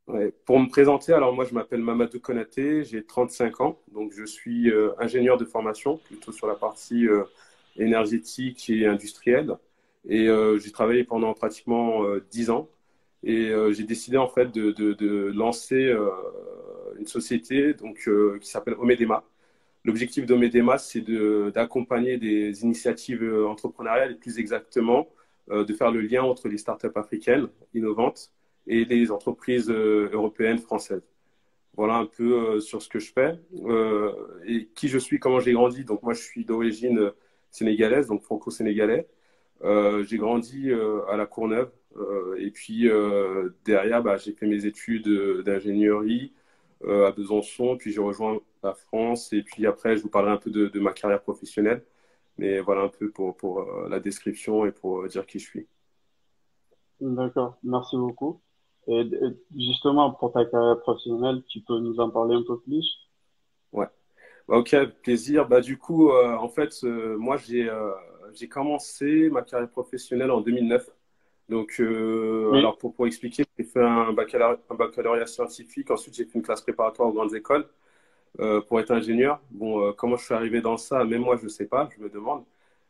Ouais. Pour me présenter, alors moi je m'appelle Mamadou Konaté, j'ai 35 ans, donc je suis ingénieur de formation, plutôt sur la partie énergétique et industrielle. Et j'ai travaillé pendant pratiquement 10 ans. Et j'ai décidé en fait de lancer une société qui s'appelle Omedema. L'objectif d'Omedema, c'est d'accompagner des initiatives entrepreneuriales et plus exactement de faire le lien entre les startups africaines innovantes et les entreprises européennes, françaises. Voilà un peu sur ce que je fais et qui je suis, comment j'ai grandi. Donc moi, je suis d'origine sénégalaise, donc franco-sénégalais. J'ai grandi à La Courneuve et puis derrière, bah, j'ai fait mes études d'ingénierie à Besançon, puis j'ai rejoint la France et puis après, je vous parlerai un peu de ma carrière professionnelle. Mais voilà un peu pour la description et pour dire qui je suis. D'accord, merci beaucoup. Et justement, pour ta carrière professionnelle, tu peux nous en parler un peu plus? Ouais. Bah, ok, avec plaisir. Bah, du coup, en fait, moi, j'ai commencé ma carrière professionnelle en 2009. Donc, Oui, alors pour expliquer, j'ai fait un baccalauréat scientifique. Ensuite, j'ai fait une classe préparatoire aux grandes écoles pour être ingénieur. Bon, comment je suis arrivé dans ça, même moi, je ne sais pas, je me demande.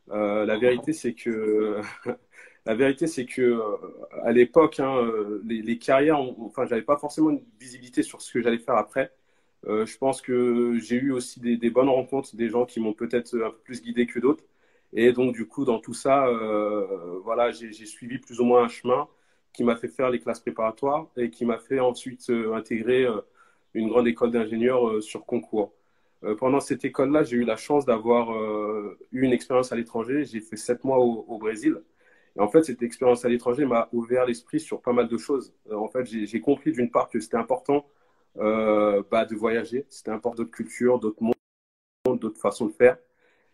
La vérité, c'est que, la vérité, c'est que à l'époque, hein, les carrières, enfin, j'avais pas forcément une visibilité sur ce que j'allais faire après. Je pense que j'ai eu aussi des bonnes rencontres, des gens qui m'ont peut-être un peu plus guidé que d'autres. Et donc, du coup, dans tout ça, voilà, j'ai suivi plus ou moins un chemin qui m'a fait faire les classes préparatoires et qui m'a fait ensuite intégrer une grande école d'ingénieurs sur concours. Pendant cette école-là, j'ai eu la chance d'avoir eu une expérience à l'étranger. J'ai fait 7 mois au Brésil. Et en fait, cette expérience à l'étranger m'a ouvert l'esprit sur pas mal de choses. En fait, j'ai compris d'une part que c'était important bah, de voyager. C'était important d'autres cultures, d'autres mondes, d'autres façons de faire.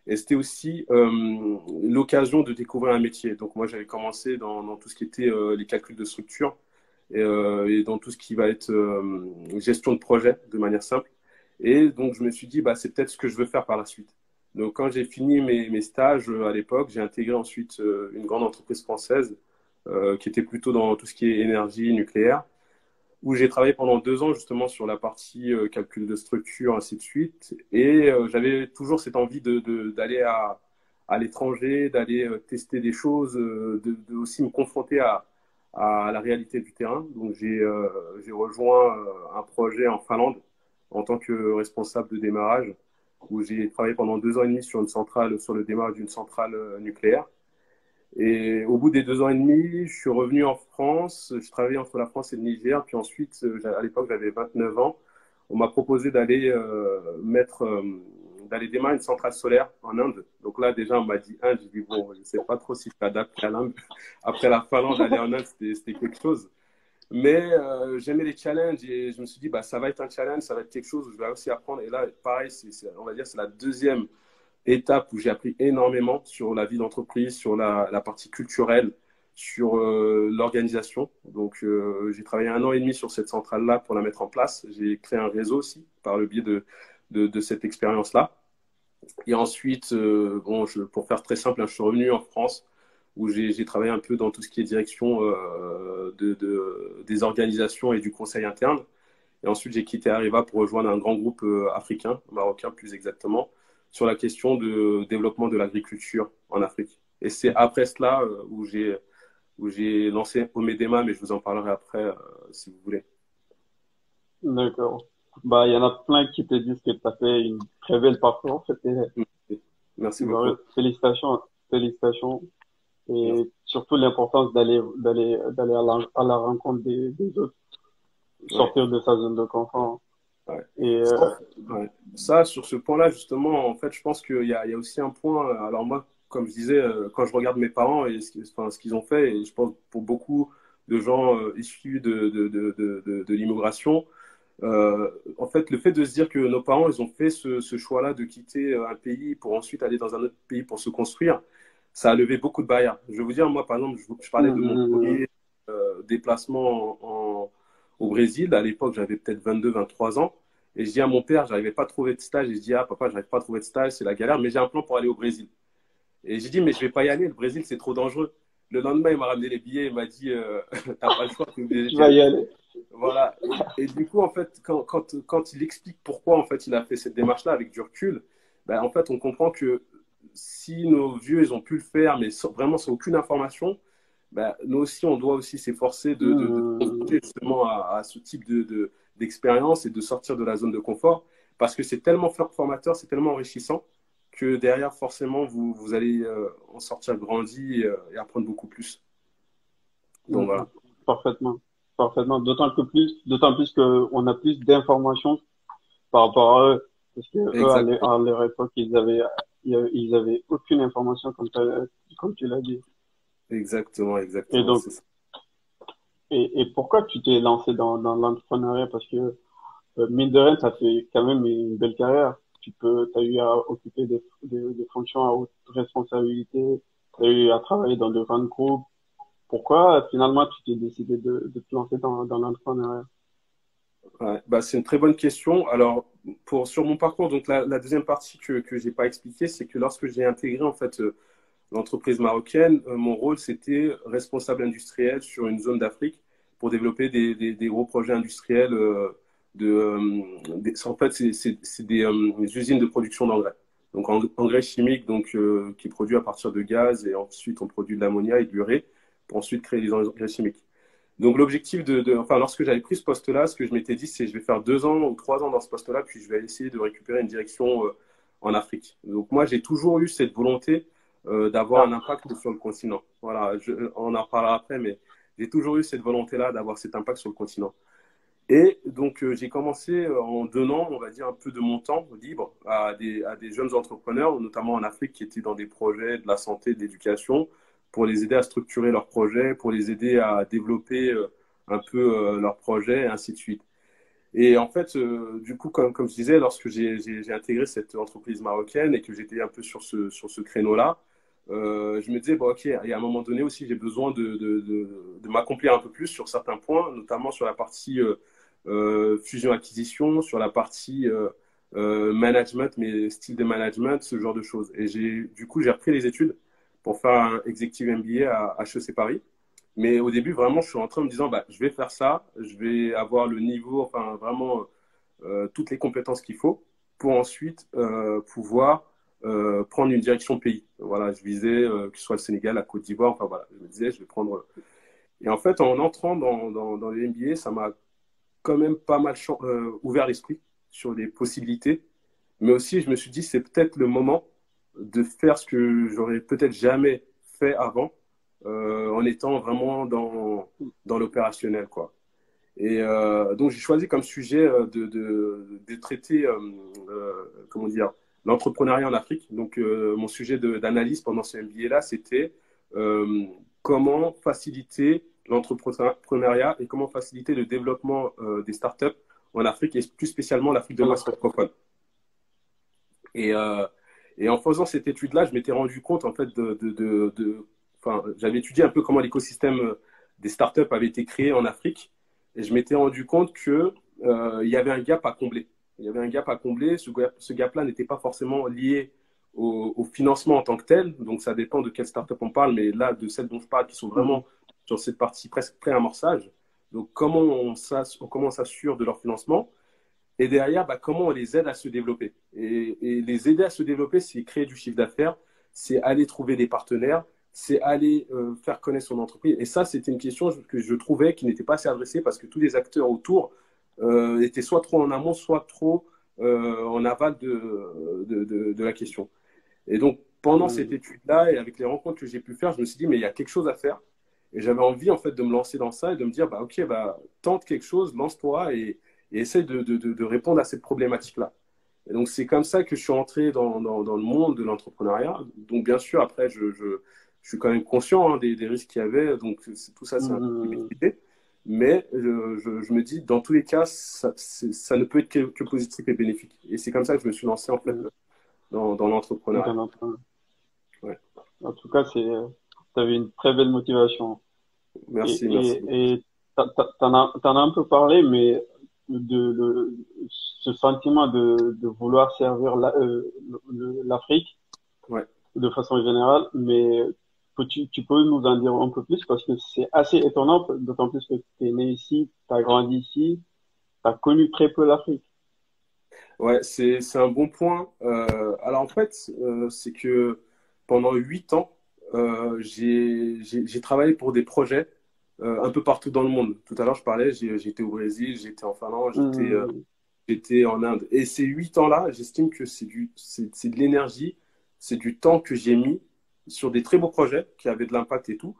Et c'était aussi l'occasion de découvrir un métier. Donc moi, j'avais commencé dans tout ce qui était les calculs de structure et dans tout ce qui va être gestion de projet de manière simple. Et donc, je me suis dit, bah, c'est peut-être ce que je veux faire par la suite. Donc, quand j'ai fini mes stages à l'époque, j'ai intégré ensuite une grande entreprise française qui était plutôt dans tout ce qui est énergie nucléaire où j'ai travaillé pendant 2 ans justement sur la partie calcul de structure, ainsi de suite. Et j'avais toujours cette envie d'aller à l'étranger, d'aller tester des choses, de aussi me confronter à la réalité du terrain. Donc j'ai rejoint un projet en Finlande en tant que responsable de démarrage, où j'ai travaillé pendant 2 ans et demi sur une centrale, sur le démarrage d'une centrale nucléaire. Et au bout des 2 ans et demi, je suis revenu en France. Je travaillais entre la France et le Niger. Puis ensuite, à l'époque, j'avais 29 ans. On m'a proposé d'aller démarrer une centrale solaire en Inde. Donc là, déjà, on m'a dit Inde. J'ai dit, bon, je ne sais pas trop si je suis adapté à l'Inde. Après la Finlande, aller en Inde, c'était quelque chose. Mais j'aimais les challenges et je me suis dit, bah, ça va être un challenge, ça va être quelque chose où je vais aussi apprendre. Et là, pareil, on va dire, c'est la deuxième étape où j'ai appris énormément sur la vie d'entreprise, sur la partie culturelle, sur l'organisation. Donc, j'ai travaillé 1 an et demi sur cette centrale-là pour la mettre en place. J'ai créé un réseau aussi par le biais de cette expérience-là. Et ensuite, bon, pour faire très simple, hein, je suis revenu en France où j'ai travaillé un peu dans tout ce qui est direction des organisations et du conseil interne. Et ensuite, j'ai quitté Arriva pour rejoindre un grand groupe africain, marocain plus exactement, sur la question de développement de l'agriculture en Afrique. Et c'est après cela où j'ai lancé Omedema, mais je vous en parlerai après si vous voulez. d'accord. Bah, il y en a plein qui te disent que tu as fait une très belle parcours. Merci Bah, beaucoup. félicitations, félicitations. Merci. Et surtout l'importance d'aller à la rencontre des autres, Ouais, sortir de sa zone de confort. ouais. Et, Ouais. Ça, sur ce point-là, justement, en fait, je pense qu'il y a aussi un point. Alors moi, comme je disais, quand je regarde mes parents et enfin, ce qu'ils ont fait, et je pense pour beaucoup de gens issus de l'immigration, en fait, le fait de se dire que nos parents, ils ont fait ce choix-là de quitter un pays pour ensuite aller dans un autre pays pour se construire, ça a levé beaucoup de barrières. Je vais vous dire, moi, par exemple, je parlais de mon premier déplacement au Brésil. À l'époque, j'avais peut-être 22, 23 ans. Et je dis à mon père, j'arrivais pas à trouver de stage. Et je dis, ah papa, j'arrive pas à trouver de stage, c'est la galère, mais j'ai un plan pour aller au Brésil. Et j'ai dit, mais je vais pas y aller, le Brésil, c'est trop dangereux. Le lendemain, il m'a ramené les billets, il m'a dit, t'as pas le choix, t'es obligé tu d'y vas aller. y aller. Voilà. Et du coup, en fait, quand il explique pourquoi en fait il a fait cette démarche-là avec du recul, ben, en fait, on comprend que si nos vieux ils ont pu le faire, mais vraiment sans aucune information, ben, nous aussi on doit aussi s'efforcer de Hmm, confronter justement à ce type d'expérience et de sortir de la zone de confort, parce que c'est tellement formateur, c'est tellement enrichissant que derrière forcément vous allez en sortir grandi et apprendre beaucoup plus. Donc hmm, voilà. parfaitement, parfaitement. D'autant plus que on a plus d'informations par rapport à eux, parce que eux Exactement. à leur époque ils avaient aucune information comme tu l'as dit. Exactement, Et exactement, donc c'est ça. et pourquoi tu t'es lancé dans l'entrepreneuriat? Parce que mine de rien, ça fait quand même une belle carrière. T'as eu à occuper des fonctions à haute responsabilité, t'as eu à travailler dans de grands groupes. Pourquoi finalement tu t'es décidé de te lancer dans l'entrepreneuriat? Ouais, bah, c'est une très bonne question. Alors, sur mon parcours, donc la deuxième partie que j'ai pas expliqué, c'est que lorsque j'ai intégré en fait l'entreprise marocaine, mon rôle c'était responsable industriel sur une zone d'Afrique pour développer des gros projets industriels en fait, c'est des usines de production d'engrais. Donc engrais chimiques donc qui est produit à partir de gaz et ensuite on produit de l'ammonia et de l'urée pour ensuite créer des engrais chimiques. Donc l'objectif enfin, lorsque j'avais pris ce poste-là, ce que je m'étais dit, c'est je vais faire 2 ans ou 3 ans dans ce poste-là, puis je vais essayer de récupérer une direction en Afrique. Donc moi, j'ai toujours eu cette volonté d'avoir un impact sur le continent. Voilà, on en reparlera après, mais j'ai toujours eu cette volonté-là d'avoir cet impact sur le continent. Et donc j'ai commencé en donnant, on va dire, un peu de mon temps libre à des jeunes entrepreneurs, notamment en Afrique, qui étaient dans des projets de la santé, de l'éducation, pour les aider à structurer leurs projets, pour les aider à développer un peu leurs projets, et ainsi de suite. Et en fait, du coup, comme je disais, lorsque j'ai intégré cette entreprise marocaine et que j'étais un peu sur ce créneau-là, je me disais, bon, OK, et à un moment donné aussi, j'ai besoin de m'accomplir un peu plus sur certains points, notamment sur la partie fusion-acquisition, sur la partie management, mais style de management, ce genre de choses. Et du coup, j'ai repris les études pour faire un Executive MBA à HEC Paris. Mais au début, vraiment, je suis rentré en me disant, bah, je vais faire ça, je vais avoir le niveau, enfin, vraiment, toutes les compétences qu'il faut pour ensuite pouvoir prendre une direction pays. Voilà, je visais que ce soit le Sénégal, la Côte d'Ivoire, enfin voilà, je me disais, je vais prendre. Et en fait, en entrant dans le MBA, ça m'a quand même pas mal ouvert l'esprit sur les possibilités. Mais aussi, je me suis dit, c'est peut-être le moment de faire ce que j'aurais peut-être jamais fait avant, en étant vraiment dans l'opérationnel, quoi. Et donc, j'ai choisi comme sujet de traiter, comment dire, l'entrepreneuriat en Afrique. Donc, mon sujet d'analyse pendant ce MBA-là, c'était euh, comment faciliter l'entrepreneuriat et comment faciliter le développement des startups en Afrique et plus spécialement l'Afrique de l'Ouest francophone. Et, euh, et en faisant cette étude-là, je m'étais rendu compte, en fait, enfin, j'avais étudié un peu comment l'écosystème des startups avait été créé en Afrique. Et je m'étais rendu compte que, il y avait un gap à combler. Il y avait un gap à combler. Ce gap-là n'était pas forcément lié au financement en tant que tel. Donc, ça dépend de quelle startup on parle. Mais là, de celles dont je parle, qui sont Mhm. vraiment sur cette partie presque pré-amorçage. Donc, comment on s'assure de leur financement? Et derrière, bah, comment on les aide à se développer. Et les aider à se développer, c'est créer du chiffre d'affaires, c'est aller trouver des partenaires, c'est aller faire connaître son entreprise. Et ça, c'était une question que je trouvais qui n'était pas assez adressée parce que tous les acteurs autour étaient soit trop en amont, soit trop en aval de la question. Et donc, pendant cette Mhm. étude-là et avec les rencontres que j'ai pu faire, je me suis dit, mais il y a quelque chose à faire. Et j'avais envie, en fait, de me lancer dans ça et de me dire, bah, OK, bah, tente quelque chose, lance-toi et essaye de répondre à cette problématique-là. Et donc, c'est comme ça que je suis entré dans le monde de l'entrepreneuriat. Donc, bien sûr, après, je suis quand même conscient hein, des risques qu'il y avait. Donc, tout ça, c'est un peu Mhm. limité. Mais je me dis, dans tous les cas, ça ne peut être que positif et bénéfique. Et c'est comme ça que je me suis lancé, en fait, Mhm. dans Dans l'entrepreneuriat. l'entrepreneuriat. Ouais. En tout cas, t'avais une très belle motivation. Merci, merci beaucoup. Et t'en as un peu parlé, mais ce sentiment de vouloir servir l'Afrique Ouais. de façon générale, mais tu peux nous en dire un peu plus parce que c'est assez étonnant, d'autant plus que tu es né ici, tu as grandi ici, tu as connu très peu l'Afrique. Ouais, c'est un bon point. Alors en fait, c'est que pendant 8 ans, j'ai travaillé pour des projets un peu partout dans le monde. Tout à l'heure, je parlais, j'étais au Brésil, j'étais en Finlande, Hmm, j'étais en Inde. Et ces 8 ans-là, j'estime que c'est de l'énergie, c'est du temps que j'ai mis sur des très beaux projets qui avaient de l'impact et tout.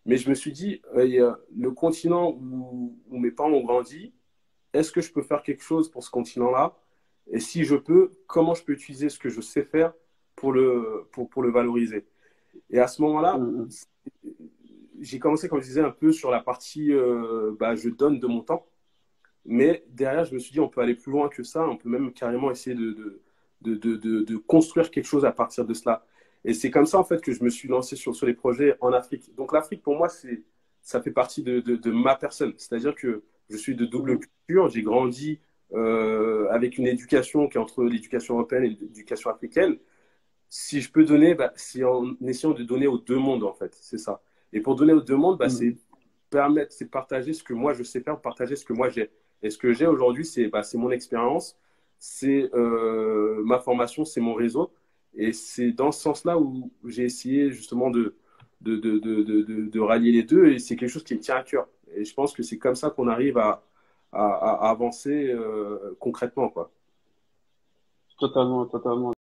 Mais je me suis dit, il y a le continent où mes parents ont grandi, est-ce que je peux faire quelque chose pour ce continent-là? Et si je peux, comment je peux utiliser ce que je sais faire pour le valoriser? Et à ce moment-là, hmm, j'ai commencé, comme je disais, un peu sur la partie bah, je donne de mon temps. Mais derrière, je me suis dit, on peut aller plus loin que ça. On peut même carrément essayer de construire quelque chose à partir de cela. Et c'est comme ça, en fait, que je me suis lancé sur les projets en Afrique. Donc, l'Afrique, pour moi, ça fait partie de ma personne. C'est-à-dire que je suis de double hmm, culture. J'ai grandi avec une éducation qui est entre l'éducation européenne et l'éducation africaine. Si je peux donner, bah, c'est en essayant de donner aux deux mondes, en fait. C'est ça. Et pour donner aux deux mondes, bah, hmm. c'est partager ce que moi je sais faire, partager ce que moi j'ai. Et ce que j'ai aujourd'hui, c'est bah, mon expérience, c'est ma formation, c'est mon réseau. Et c'est dans ce sens-là où j'ai essayé justement de rallier les deux. Et c'est quelque chose qui me tient à cœur. Et je pense que c'est comme ça qu'on arrive à avancer concrètement, quoi. Totalement, totalement.